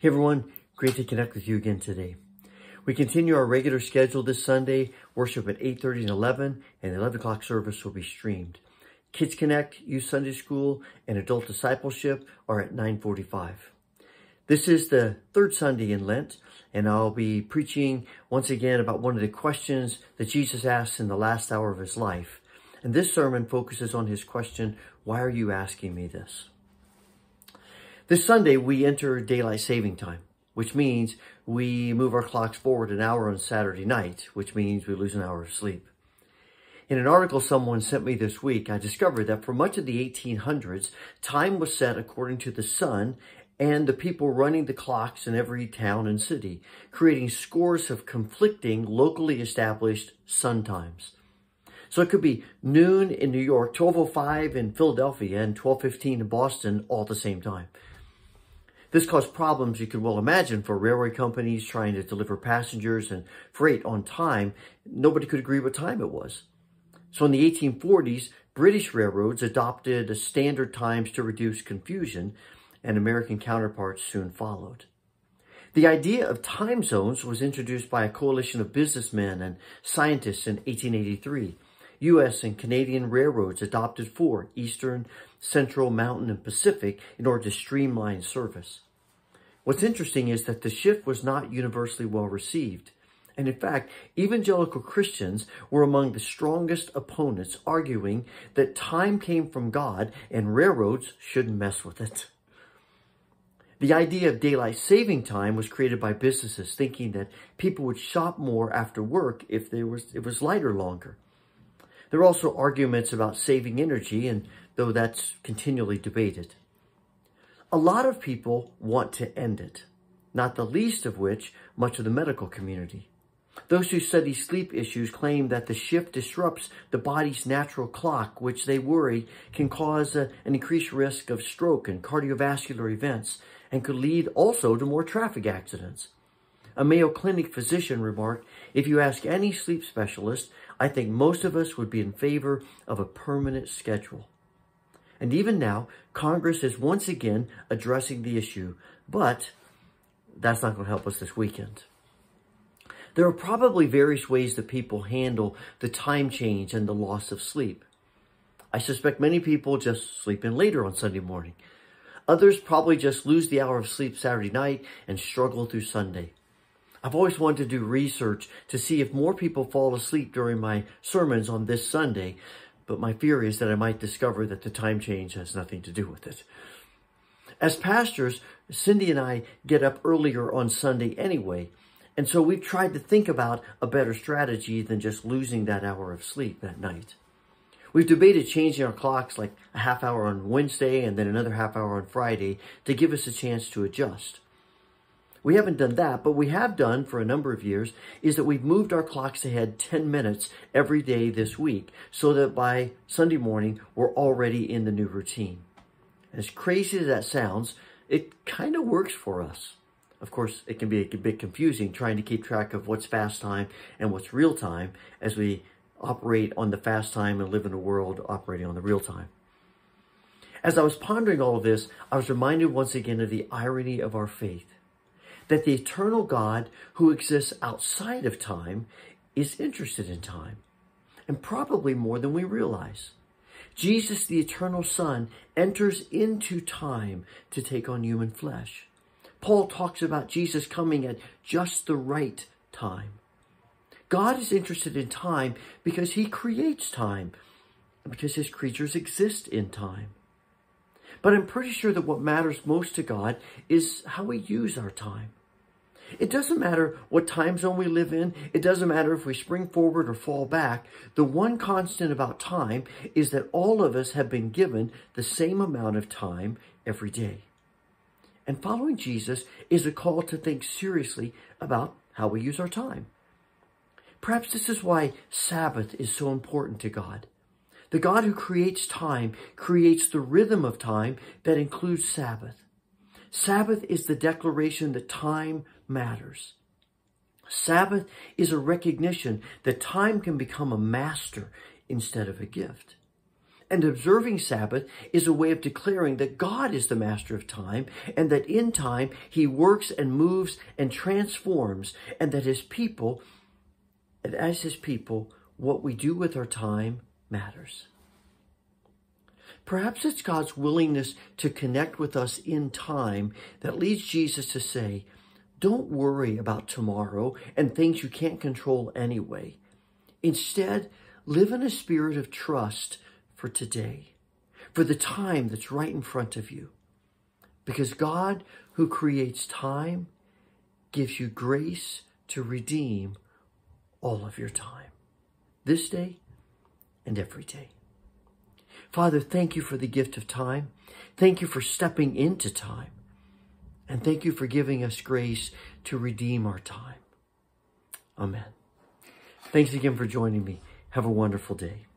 Hey everyone, great to connect with you again today. We continue our regular schedule this Sunday, worship at 8:30 and 11, and the 11 o'clock service will be streamed. Kids Connect, Youth Sunday School, and Adult Discipleship are at 9:45. This is the third Sunday in Lent, and I'll be preaching once again about one of the questions that Jesus asked in the last hour of his life. And this sermon focuses on his question, "Why are you asking me this?" This Sunday, we enter daylight saving time, which means we move our clocks forward an hour on Saturday night, which means we lose an hour of sleep. In an article someone sent me this week, I discovered that for much of the 1800s, time was set according to the sun and the people running the clocks in every town and city, creating scores of conflicting, locally established sun times. So it could be noon in New York, 12:05 in Philadelphia, and 12:15 in Boston all at the same time. This caused problems you could well imagine for railway companies trying to deliver passengers and freight on time. Nobody could agree what time it was. So in the 1840s, British railroads adopted standard times to reduce confusion, and American counterparts soon followed. The idea of time zones was introduced by a coalition of businessmen and scientists in 1883. U.S. and Canadian railroads adopted 4, Eastern, Central, Mountain, and Pacific, in order to streamline service. What's interesting is that the shift was not universally well received. And in fact, evangelical Christians were among the strongest opponents, arguing that time came from God and railroads shouldn't mess with it. The idea of daylight saving time was created by businesses, thinking that people would shop more after work if it was lighter longer. There are also arguments about saving energy, and though that's continually debated. A lot of people want to end it, not the least of which much of the medical community. Those who study sleep issues claim that the shift disrupts the body's natural clock, which they worry can cause an increased risk of stroke and cardiovascular events, and could lead also to more traffic accidents. A Mayo Clinic physician remarked, "If you ask any sleep specialist, I think most of us would be in favor of a permanent schedule." And even now, Congress is once again addressing the issue, but that's not going to help us this weekend. There are probably various ways that people handle the time change and the loss of sleep. I suspect many people just sleep in later on Sunday morning. Others probably just lose the hour of sleep Saturday night and struggle through Sunday. I've always wanted to do research to see if more people fall asleep during my sermons on this Sunday, but my fear is that I might discover that the time change has nothing to do with it. As pastors, Cindy and I get up earlier on Sunday anyway, and so we've tried to think about a better strategy than just losing that hour of sleep that night. We've debated changing our clocks like a half hour on Wednesday and then another half hour on Friday to give us a chance to adjust. We haven't done that, but we have done for a number of years is that we've moved our clocks ahead 10 minutes every day this week so that by Sunday morning, we're already in the new routine. As crazy as that sounds, it kind of works for us. Of course, it can be a bit confusing trying to keep track of what's fast time and what's real time as we operate on the fast time and live in a world operating on the real time. As I was pondering all of this, I was reminded once again of the irony of our faith. That the eternal God who exists outside of time is interested in time, and probably more than we realize. Jesus, the eternal Son, enters into time to take on human flesh. Paul talks about Jesus coming at just the right time. God is interested in time because he creates time, and because his creatures exist in time. But I'm pretty sure that what matters most to God is how we use our time. It doesn't matter what time zone we live in. It doesn't matter if we spring forward or fall back. The one constant about time is that all of us have been given the same amount of time every day. And following Jesus is a call to think seriously about how we use our time. Perhaps this is why Sabbath is so important to God. The God who creates time creates the rhythm of time that includes Sabbath. Sabbath is the declaration that time matters. Sabbath is a recognition that time can become a master instead of a gift. And observing Sabbath is a way of declaring that God is the master of time, and that in time he works and moves and transforms, and that his people, and as his people, what we do with our time matters. Perhaps it's God's willingness to connect with us in time that leads Jesus to say, don't worry about tomorrow and things you can't control anyway. Instead, live in a spirit of trust for today, for the time that's right in front of you. Because God, who creates time, gives you grace to redeem all of your time, this day and every day. Father, thank you for the gift of time. Thank you for stepping into time. And thank you for giving us grace to redeem our time. Amen. Thanks again for joining me. Have a wonderful day.